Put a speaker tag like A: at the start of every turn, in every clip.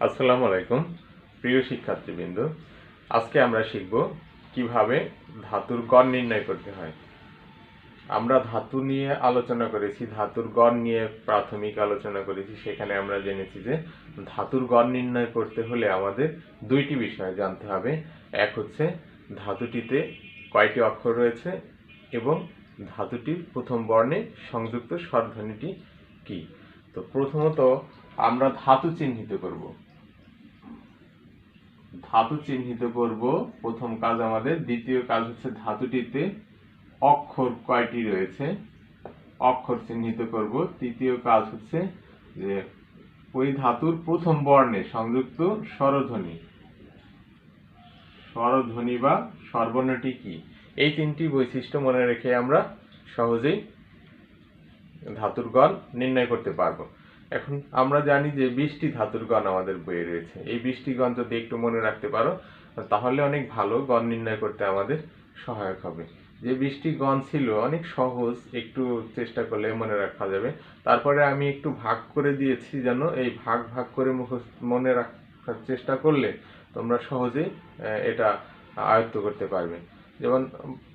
A: আসসালামু আলাইকুম প্রিয় শিক্ষার্থীবৃন্দ। আজকে আমরা শিখব কিভাবে ধাতুর গড় নির্ণয় করতে হয়। আমরা ধাতু নিয়ে আলোচনা করেছি, ধাতুর গড় নিয়ে প্রাথমিক আলোচনা করেছি। সেখানে আমরা জেনেছি যে ধাতুর গড় নির্ণয় করতে হলে আমাদের দুইটি বিষয় জানতে হবে। এক হচ্ছে ধাতুটিতে কয়টি অক্ষর রয়েছে এবং ধাতুটির প্রথম বর্ণে সংযুক্ত স্বরধ্বনিটি কি। তো প্রথমত আমরা ধাতু চিহ্নিত করব। প্রথম কাজ আমাদের। দ্বিতীয় কাজ হচ্ছে ধাতুটিতে অক্ষর কয়টি রয়েছে, অক্ষর চিহ্নিত করব। তৃতীয় কাজ হচ্ছে যে ওই ধাতুর প্রথম বর্ণে সংযুক্ত স্বরধ্বনি বা স্বরবর্ণটি কি। এই তিনটি বৈশিষ্ট্য মনে রেখে আমরা সহজেই ধাতুর গড় নির্ণয় করতে পারবো। এখন আমরা জানি যে 20টি ধাতুর গণ আমাদের বইয়ে রয়েছে। এই 20টি গণ যদি একটু মনে রাখতে পারো তাহলে অনেক ভালো গণ নির্ণয় করতে আমাদের সহায়ক হবে। যে 20টি গণ ছিল অনেক সহজ, একটু চেষ্টা করলে মনে রাখা যাবে। তারপরে আমি একটু ভাগ করে দিয়েছি যেন এই ভাগ ভাগ করে মনে রাখার চেষ্টা করলে তোমরা সহজেই এটা আয়ত্ত করতে পারবে। যেমন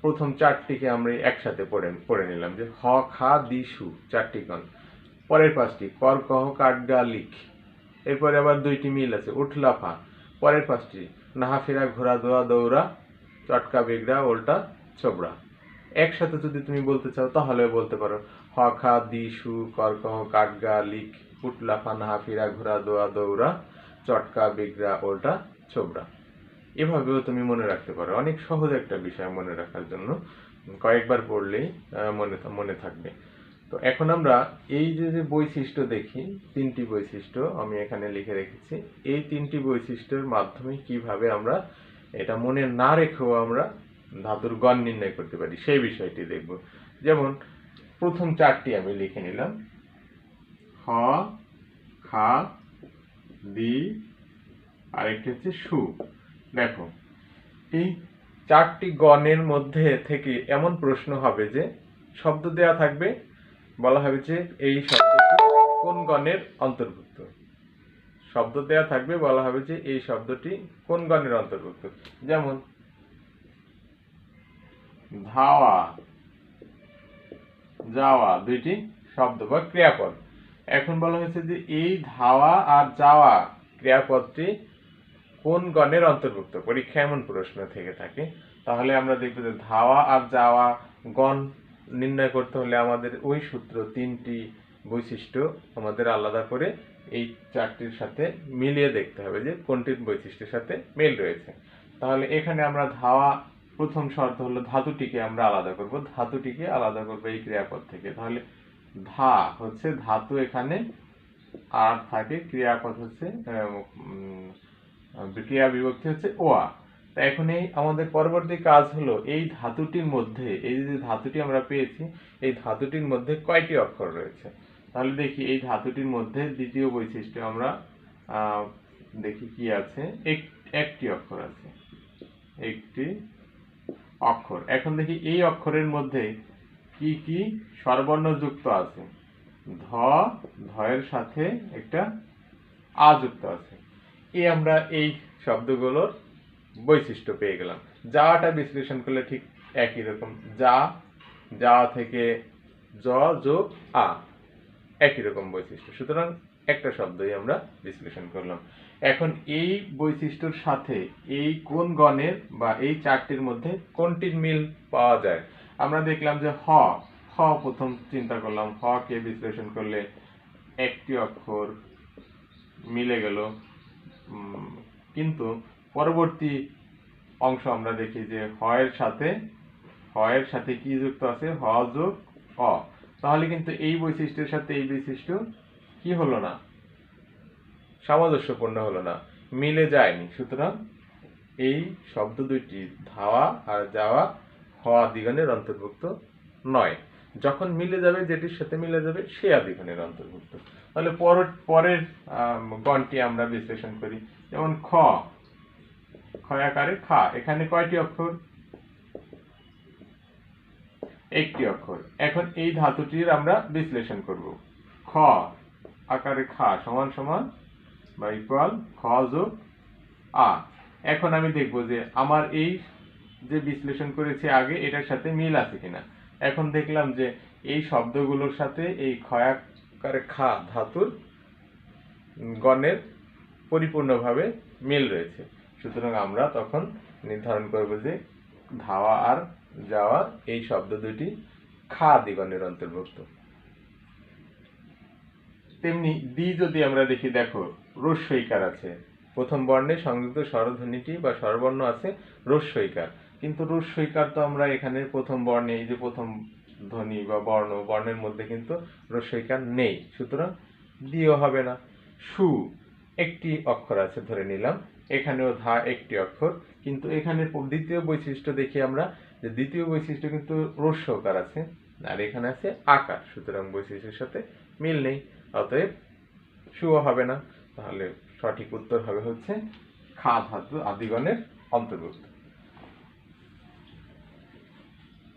A: প্রথম চারটিকে আমরা একসাথে পড়ে নিলাম যে হ খা দি সু, চারটি গণ। পরের পাঁচটি কর কহ কাট গা লিখ। এরপরে আবার দুইটি মিল আছে উঠলা ফা। পরের পাঁচটি নাহা ফেরা ঘোরা দোয়া দৌড়া, চটকা বেগড়া ওল্টা ছোবড়া। একসাথে যদি তুমি বলতে চাও তাহলে বলতে পারো হ খা দি সু কর কহ কাট গা লিখ উঠলা ফা নাহা ফেরা ঘোরা দোয়া দৌড়া, চটকা বেগড়া ওল্টা ছোবড়া। এভাবেও তুমি মনে রাখতে পারো। অনেক সহজ একটা বিষয় মনে রাখার জন্য, কয়েকবার পড়লেই মনে থাকবে। তো এখন আমরা এই যে বৈশিষ্ট্য দেখি, তিনটি বৈশিষ্ট্য আমি এখানে লিখে রেখেছি। এই তিনটি বৈশিষ্ট্যের মাধ্যমে কিভাবে আমরা এটা মনে না রেখেও আমরা ধাতুর গড় নির্ণয় করতে পারি সেই বিষয়টি দেখব। যেমন প্রথম চারটি আমি লিখে নিলাম হ খা দি, আরেকটি হচ্ছে সু। দেখো এই চারটি গণের মধ্যে থেকে এমন প্রশ্ন হবে যে শব্দ দেয়া থাকবে, বলা হবে যে এই শব্দটি কোন গণের অন্তর্ভুক্ত। শব্দ দেয়া থাকবে, বলা হবে যে এই শব্দটি কোন গণের অন্তর্ভুক্ত। যেমন ধাওয়া, যাওয়া দুইটি শব্দ বা ক্রিয়াপদ। এখন বলা হয়েছে যে এই ধাওয়া আর যাওয়া ক্রিয়াপদটি কোন গণের অন্তর্ভুক্ত। পরীক্ষা এমন প্রশ্ন থেকে থাকে। তাহলে আমরা দেখব যে ধাওয়া আর যাওয়া গণ নির্ণয় করতে হলে আমাদের ওই সূত্র, তিনটি বৈশিষ্ট্য আমাদের আলাদা করে এই চারটির সাথে মিলিয়ে দেখতে হবে যে কোনটির বৈশিষ্ট্যের সাথে মিল রয়েছে। তাহলে এখানে আমরা ধাওয়া, প্রথম শর্ত হলো ধাতুটিকে আমরা আলাদা করব। ধাতুটিকে আলাদা করব এই ক্রিয়াপদ থেকে। তাহলে ধা হচ্ছে ধাতু এখানে, আর থাকে ক্রিয়াপদ হচ্ছে ক্রিয়া বিভক্তি হচ্ছে ওয়া। তা এখন এই আমাদের পরবর্তী কাজ হলো এই ধাতুটির মধ্যে, এই যে ধাতুটি আমরা পেয়েছি এই ধাতুটির মধ্যে কয়টি অক্ষর রয়েছে। তাহলে দেখি এই ধাতুটির মধ্যে দ্বিতীয় বৈশিষ্ট্য আমরা দেখি কি আছে। একটি অক্ষর আছে, একটি অক্ষর। এখন দেখি এই অক্ষরের মধ্যে কি কি স্বরবর্ণ যুক্ত আছে। ধয়ের সাথে একটা আ যুক্ত আছে। আমরা এই শব্দগুলোর বৈশিষ্ট্য পেয়ে গেলাম। যাওয়াটা বিশ্লেষণ করলে ঠিক একই রকম, যা থেকে জ যোগ আ, একই রকম বৈশিষ্ট্য। সুতরাং একটা শব্দই আমরা বিশ্লেষণ করলাম। এখন এই বৈশিষ্ট্যের সাথে এই কোন গণের বা এই চারটির মধ্যে কোনটির মিল পাওয়া যায়। আমরা দেখলাম যে হ প্রথম চিন্তা করলাম, হ কে বিশ্লেষণ করলে একটি অক্ষর মিলে গেল। কিন্তু পরবর্তী অংশ আমরা দেখি যে হয়ের সাথে কি যুক্ত আছে, হ যোগ অ। তাহলে কিন্তু এই বৈশিষ্ট্যের সাথে এই বৈশিষ্ট্য কি হলো না, সামঞ্জস্যপূর্ণ হলো না, মিলে যায়নি। সুতরাং এই শব্দ দুইটি ধাওয়া আর যাওয়া হ আদিগণের অন্তর্ভুক্ত নয়। যখন মিলে যাবে, যেটির সাথে মিলে যাবে সে আদিগণের অন্তর্ভুক্ত। তাহলে পরের গণটি আমরা বিশ্লেষণ করি। যেমন খয়াকারে খা, এখানে কয়টি অক্ষর, একটি অক্ষর। এখন এই ধাতুটির আমরা বিশ্লেষণ করব। খ আকারে খা সমান সমান বা ইকুয়াল খ যোগ আ। এখন আমি দেখব যে আমার এই যে বিশ্লেষণ করেছি আগে এটার সাথে মিল আছে কিনা। এখন দেখলাম যে এই শব্দগুলোর সাথে এই ক্ষয়াকারে খা ধাতুর গণের পরিপূর্ণভাবে মিল রয়েছে। সুতরাং আমরা তখন নির্ধারণ করব যে ধাওয়া আর যাওয়া এই শব্দ দুটি খা আদিগণের অন্তর্ভুক্ত। তেমনি দ্বি যদি আমরা দেখি, দেখো রস্যইকার আছে, প্রথম বর্ণে সংযুক্ত স্বরধ্বনিটি বা স্বরবর্ণ আছে রস্যইকার, কিন্তু রস্যইকার তো আমরা এখানে প্রথম বর্ণে এই যে প্রথম ধ্বনি বা বর্ণের মধ্যে কিন্তু রস্যইকার নেই, সুতরাং দ্বিও হবে না। সু একটি অক্ষর আছে ধরে নিলাম, এখানেও ধা একটি অক্ষর, কিন্তু এখানে দ্বিতীয় বৈশিষ্ট্য দেখি আমরা যে দ্বিতীয় বৈশিষ্ট্য কিন্তু রস্যকার আছে আর এখানে আছে আকার, সুতরাং বৈশিষ্ট্যের সাথে মিল নেই, অতএব সুও হবে না। তাহলে সঠিক উত্তর হবে হচ্ছে খা ধাতু আদিগণের অন্তর্ভুক্ত।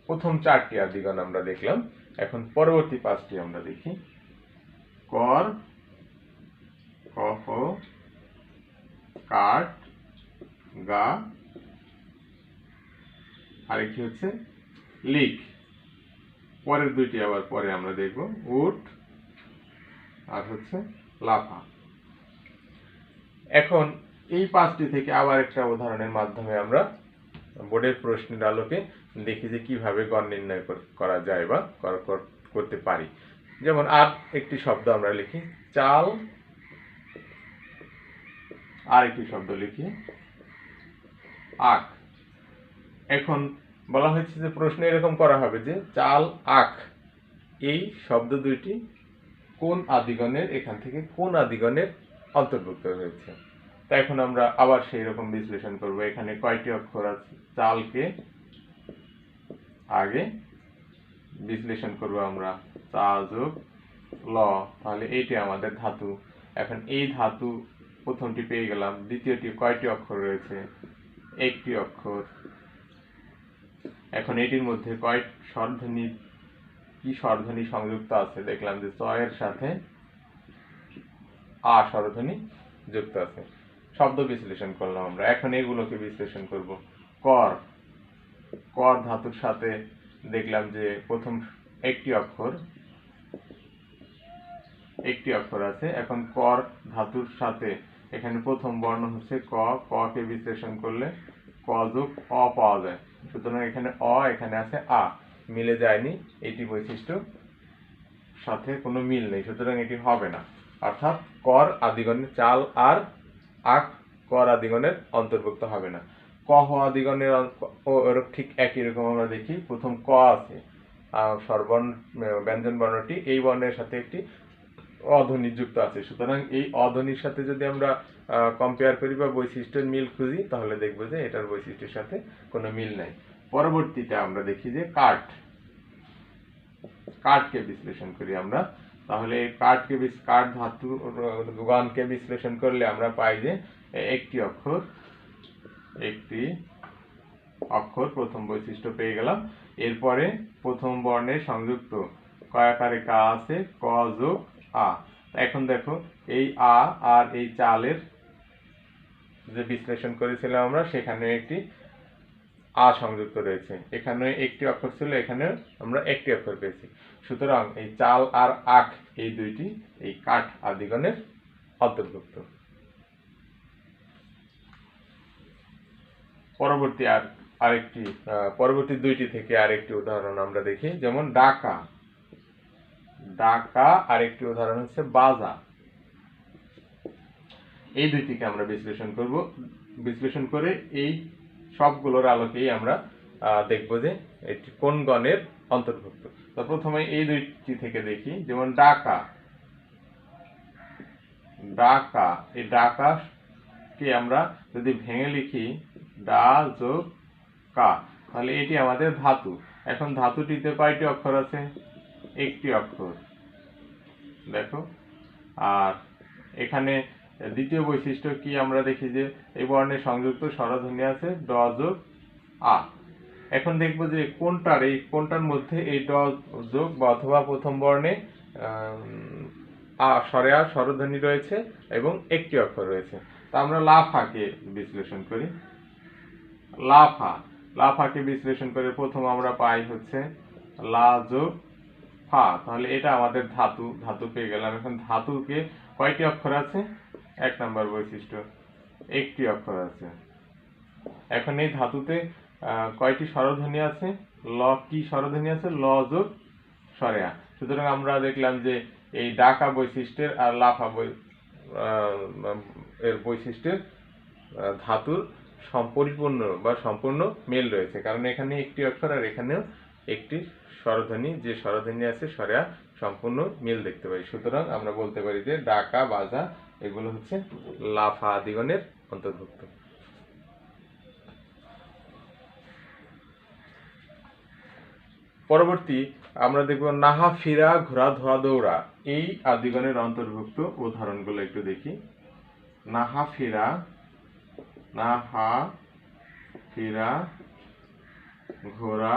A: প্রথম 4টি আদিগণ আমরা দেখলাম, এখন পরবর্তী 5টি আমরা দেখি। কর, কফ, কাঠ, গা, আরেকটি হচ্ছে লিক। পরের দুইটি আবার পরে আমরা দেখব, উট আর হচ্ছে লাফা। এখন এই 5টি থেকে আবার একটা উদাহরণের মাধ্যমে আমরা বোর্ডের প্রশ্নের আলোকে দেখি যে কিভাবে গণ নির্ণয় করা যায় বা করতে পারি। যেমন আর একটি শব্দ আমরা লিখি চাল, আর একটি শব্দ লিখি আখ। এখন বলা হয়েছে যে প্রশ্ন এরকম করা হবে যে চাল আখ এই শব্দ দুইটি কোন আদিগণের, এখান থেকে কোন আদিগণের অন্তর্ভুক্ত হয়েছে। তা এখন আমরা আবার সেই রকম বিশ্লেষণ করব। এখানে কয়টি অক্ষর আছে, চালকে আগে বিশ্লেষণ করব আমরা, চা যোগ ল, তাহলে এইটি আমাদের ধাতু। এখন এই ধাতু প্রথমটি পেয়ে গেলাম, দ্বিতীয়টি কয়টি অক্ষর রয়েছে, একটি অক্ষর। এখন এটির মধ্যে কয় স্বরধ্বনি, কি স্বরধ্বনি সংযুক্ত আছে, দেখলাম যে চ এর সাথে আ স্বরধ্বনি যুক্ত আছে। শব্দ বিশ্লেষণ করলাম আমরা, এখন এগুলোকে বিশ্লেষণ করব। কর, কর ধাতুর সাথে দেখলাম যে প্রথম একটি অক্ষর আছে। এখন কর ধাতুর সাথে এখানে প্রথম বর্ণ হচ্ছে ক, ক কে বিশ্লেষণ করলে ক যোগ অ পাওয়া যায়, সুতরাং এখানে অ, এখানে আছে আ, মিলে যায়নি, এটি বৈশিষ্ট্য সাথে কোনো মিল নেই, সুতরাং এটি হবে না। অর্থাৎ কর আদিগণের, চাল আর আখ কর আদিগণের অন্তর্ভুক্ত হবে না। ক হ আদিগণের ঠিক একই রকম আমরা দেখি, প্রথম ক আছে, স্বরবর্ণ ব্যঞ্জন বর্ণটি এই বর্ণের সাথে একটি অধ্বনি যুক্ত আছে, সুতরাং এই অধ্বনির সাথে যদি আমরা কম্পেয়ার করি বা বৈশিষ্ট্যের মিল খুঁজি, তাহলে দেখবো যে এটার বৈশিষ্ট্যের সাথে কোনো মিল নাই। পরবর্তীতে আমরা দেখি যে কাঠ, কাঠকে বিশ্লেষণ করি আমরা, তাহলে কাঠ ধাতু গণকে বিশ্লেষণ করলে আমরা পাই যে একটি অক্ষর প্রথম বৈশিষ্ট্য পেয়ে গেলাম। এরপরে প্রথম বর্ণে সংযুক্ত কয়াকারে কা আছে, ক যোগ আ। এখন দেখো এই আ আর এই চালের যে বিশ্লেষণ করেছিলাম আমরা, সেখানে একটি আ সংযুক্ত রয়েছে, এখানে একটি অক্ষর ছিল, এখানে আমরা একটি অক্ষর পেয়েছি, সুতরাং এই চাল আর আখ এই দুইটি এই কাঠ আদিগণের অন্তর্ভুক্ত। পরবর্তী দুইটি থেকে আরেকটি উদাহরণ আমরা দেখি, যেমন ডাকা, ডাকা, আরেকটি উদাহরণ হচ্ছে বাজা। এই দুইটিকে আমরা বিশ্লেষণ করব, বিশ্লেষণ করে এই সবগুলোর আলোকেই আমরা দেখব যে এটি কোন গণের অন্তর্ভুক্ত। তো প্রথমে এই দুইটি থেকে দেখি, যেমন ডাকা, ডাকা, এই ডাকাকে আমরা যদি ভেঙে লিখি ডা যোগ কা, তাহলে এটি আমাদের ধাতু। এখন ধাতুটিতে কয়টি অক্ষর আছে, একটি অক্ষর, দেখো। আর এখানে দ্বিতীয় বৈশিষ্ট্য কি আমরা দেখি যে এই বর্ণের সংযুক্ত স্বরধ্বনি আছে ড যোগ আ। এখন দেখবো যে কোনটার মধ্যে এই ড যোগ বা অথবা প্রথম বর্ণে স্বরে আ স্বরধ্বনি রয়েছে এবং একটি অক্ষর রয়েছে। তা আমরা লাফাকে বিশ্লেষণ করি। লাফাকে বিশ্লেষণ করে প্রথম আমরা পাই হচ্ছে লা যোগ ফা, তাহলে এটা আমাদের ধাতু পেয়ে গেলাম। এখন ধাতুকে কয়টি অক্ষর আছে? 1 নম্বর বৈশিষ্ট্য, একটি অক্ষর আছে। এখন এই ধাতুতে কয়টি স্বরধ্বনি আছে? ল কি স্বরধ্বনি আছে? ল যোগ স্বরে আ। সুতরাং আমরা দেখলাম যে এই ডাকা বৈশিষ্ট্যের আর লাফা এর বৈশিষ্ট্যের ধাতুর পরিপূর্ণ বা সম্পূর্ণ মিল রয়েছে, কারণ এখানে একটি অক্ষর আর এখানেও একটি স্বরধ্বনি, যে স্বরধ্বনি আছে স্বরে আ সম্পূর্ণ মিল দেখতে পাই। সুতরাং আমরা বলতে পারি যে ডাকা বাজা এগুলো হচ্ছে লাফা আদিগণের অন্তর্ভুক্ত। পরবর্তী আমরা দেখব নাহা ফিরা ঘোড়া ধোয়া দৌড়া, এই আদিগণের অন্তর্ভুক্ত উদাহরণগুলো একটু দেখি। নাহা ফিরা ঘোড়া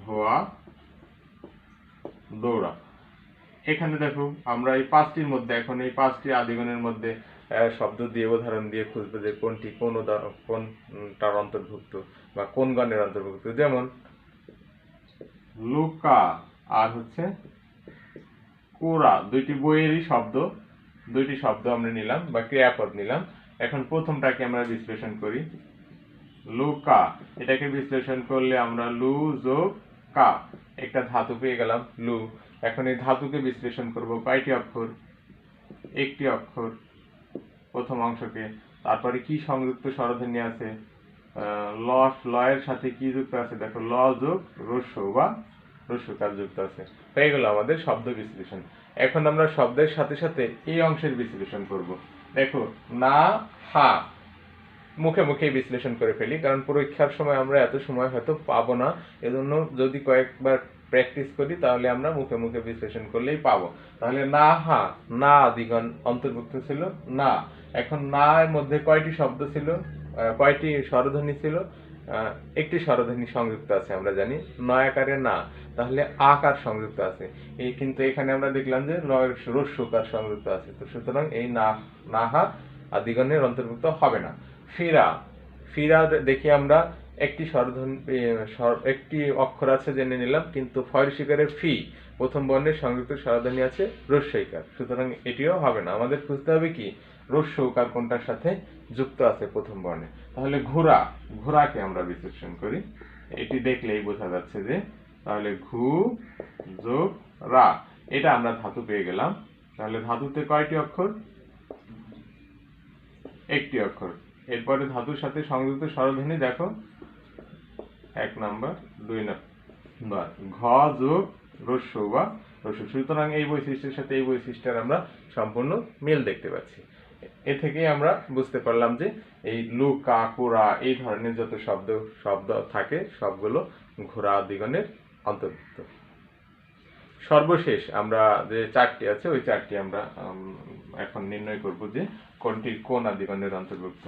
A: ধোয়া দৌড়া। এখানে দেখো আমরা এই 5টির মধ্যে, এখন এই 5টি আদিগণের মধ্যে শব্দ দিয়ে উদাহরণ দিয়ে খুঁজবে যে কোনটি কোনটার অন্তর্ভুক্ত বা কোন গণের অন্তর্ভুক্ত। যেমন লুকা আর হচ্ছে কোরা, দুইটি বইয়েরই শব্দ, দুইটি শব্দ আমরা নিলাম বা ক্রিয়াপদ নিলাম। এখন প্রথমটাকে আমরা বিশ্লেষণ করি। লুকা, এটাকে বিশ্লেষণ করলে আমরা লু যোগ কা, একটা ধাতু পেয়ে গেলাম লু। এখন এই ধাতুকে বিশ্লেষণ করব, কয়টি অক্ষর? একটি অক্ষর প্রথম অংশকে। তারপরে কি সংযুক্ত স্বরধ্বনি আছে? লয়ের সাথে কি যুক্ত আছে? দেখো ল যোগ রস্য বা রস্যকার যুক্ত আছে। হয়ে গেল আমাদের শব্দ বিশ্লেষণ। এখন আমরা শব্দের সাথে সাথে এই অংশের বিশ্লেষণ করব। দেখো না হা, মুখে মুখে বিশ্লেষণ করে ফেলি, কারণ পরীক্ষার সময় আমরা এত সময় হয়তো পাবো না। এজন্য যদি কয়েকবার প্র্যাকটিস করি তাহলে আমরা মুখে মুখে বিশ্লেষণ করলেই পাবো। তাহলে না হা, না আদিগণ অন্তর্ভুক্ত ছিল না। এখন না এর মধ্যে কয়টি শব্দ ছিল, কয়টি স্বরধ্বনি ছিল? একটি স্বরধ্বনি সংযুক্ত আছে, আমরা জানি নয়াকারে না, তাহলে আকার সংযুক্ত আছে। এই কিন্তু এখানে আমরা দেখলাম যে রস্যকার সংযুক্ত আছে, তো সুতরাং এই না হা আদিগণের অন্তর্ভুক্ত হবে না। ফিরা দেখি আমরা একটি একটি অক্ষর আছে জেনে নিলাম, কিন্তু ফয়ের শিকারের ফি প্রথম বর্ণের সংযুক্ত স্বরধ্বনি আছে রস্যইকার, সুতরাং এটিও হবে না। আমাদের খুঁজতে হবে কি রস্যকার কোনটার সাথে যুক্ত আছে প্রথম বর্ণে। তাহলে ঘোড়াকে আমরা বিশ্লেষণ করি, এটি দেখলেই বোঝা যাচ্ছে যে তাহলে ঘু যোগ রা, এটা আমরা ধাতু পেয়ে গেলাম। তাহলে ধাতুতে কয়টি অক্ষর? একটি অক্ষর। এরপরে ধাতুর সাথে সংযুক্ত স্বরধ্বনি দেখো 1 নম্বর 2 নম্বর ঘ যোগ রস্য বা রস্য। সুতরাং এই বৈশিষ্ট্যের সাথে এই বৈশিষ্ট্যের আমরা সম্পূর্ণ মিল দেখতে পাচ্ছি। এ থেকেই আমরা বুঝতে পারলাম যে এই লুকা কোরা এই ধরনের যত শব্দ থাকে সবগুলো ঘোড়া আদিগণের অন্তর্ভুক্ত। সর্বশেষ আমরা যে 4টি আছে ওই 4টি আমরা এখন নির্ণয় করব যে কোনটি কোন আদিগণের অন্তর্ভুক্ত।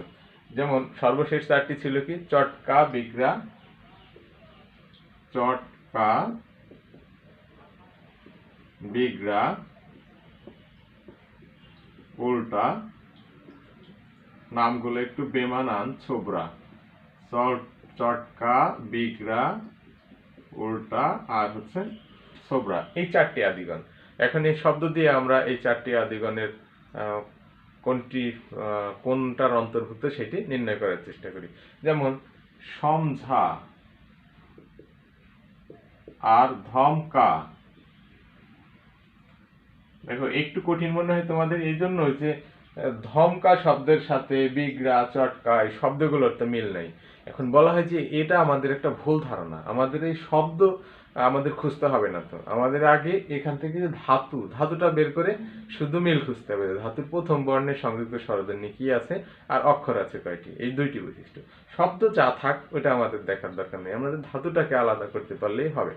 A: যেমন সর্বশেষ 4টি ছিল কি? চটকা বিগ্রা, চটকা বিগ্রা উল্টা, নামগুলো একটু বেমানান, ছোবরা। চটকা বিগ্রা উল্টা আর হচ্ছে ছোবরা, এই 4টি আদিগণ। এখন এই শব্দ দিয়ে আমরা এই 4টি আদিগণের কোনটার অন্তর্ভুক্ত সেটি নির্ণয় করার চেষ্টা করি। যেমন সমঝা আর ধমকা, দেখো একটু কঠিন মনে হয় তোমাদের, এই জন্য যে ধমকা শব্দের সাথে বিগ্রা চটকা এই শব্দগুলোর তো মিল নাই। এখন বলা হয় যে এটা আমাদের একটা ভুল ধারণা, আমাদের এই শব্দ আমাদের খুঁজতে হবে না, তো আমাদের আগে এখান থেকে যে ধাতুটা বের করে শুধু মিল খুঁজতে হবে। ধাতুর প্রথম বর্ণের সংযুক্ত স্বরধ্বনি কি আছে আর অক্ষর আছে কয়টি, এই 2টি বৈশিষ্ট্য। শব্দ যা থাক ওটা আমাদের দেখার দরকার নেই, আমাদের ধাতুটাকে আলাদা করতে পারলেই হবে।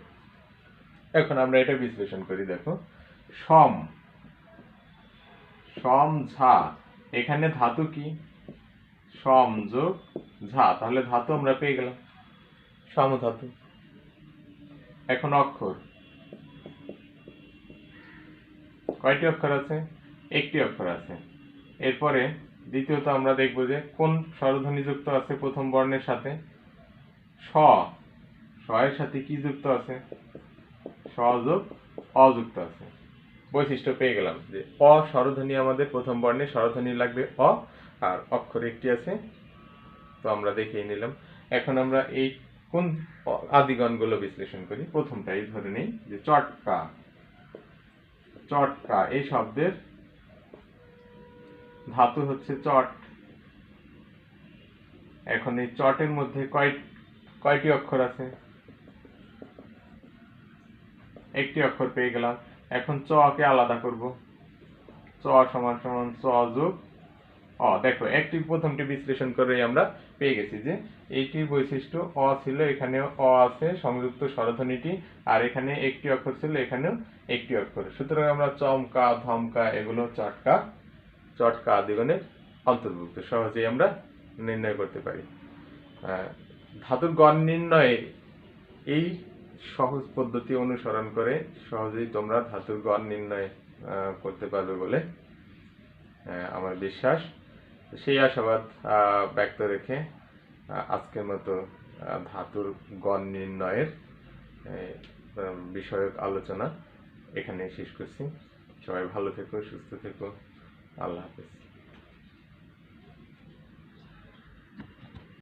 A: এখন আমরা এটা বিশ্লেষণ করি। দেখো সমঝা, এখানে ধাতু কি? সম যোগ ঝা, তাহলে ধাতু আমরা পেয়ে গেলাম সমধাতু। এখন অক্ষর কয়টি অক্ষর আছে? একটি অক্ষর আছে। এরপরে দ্বিতীয়ত আমরা দেখব যে কোন স্বরধ্বনি যুক্ত আছে প্রথম বর্ণের সাথে। স। স এর সাথে কি যুক্ত আছে? স যোগ অ যুক্ত আছে। বৈশিষ্ট্য পেয়ে গেলাম যে অ স্বরধ্বনি, আমাদের প্রথম বর্ণে স্বরধ্বনি লাগবে অ, আর অক্ষর একটি আছে, তো আমরা দেখিয়ে নিলাম। এখন আমরা এই কোন আদিগণগুলো বিশ্লেষণ করি। প্রথমটাই ধরে নেই যে চটকা। চটকা এই শব্দের ধাতু হচ্ছে চট। এখন এই চটের মধ্যে কয়টি অক্ষর আছে? একটি অক্ষর পেয়ে গেলাম। এখন চ কে আলাদা করব। চ সমান সমান চ যোগ অ। দেখো একটি প্রথমটি বিশ্লেষণ করে আমরা পেয়ে গেছি যে এইটির বৈশিষ্ট্য অ ছিল, এখানেও অ আছে সংযুক্ত স্বরধ্বনিটি, আর এখানে একটি অক্ষর ছিল, এখানেও একটি অক্ষর। সুতরাং আমরা চমকা, ধমকা এগুলো চটকা, চটকা আদিগণের অন্তর্ভুক্ত, সহজেই আমরা নির্ণয় করতে পারি। ধাতুর গণ নির্ণয়ে এই সহজ পদ্ধতি অনুসরণ করে সহজেই তোমরা ধাতুর গণ নির্ণয় করতে পারবে বলে আমার বিশ্বাস। সেই আশাবাদ ব্যক্ত রেখে আজকের মতো ধাতুর গণ নির্ণয়ের বিষয়ক আলোচনা এখানে শেষ করছি। সবাই ভালো থেকো, সুস্থ থেকো। আল্লাহ হাফেজ।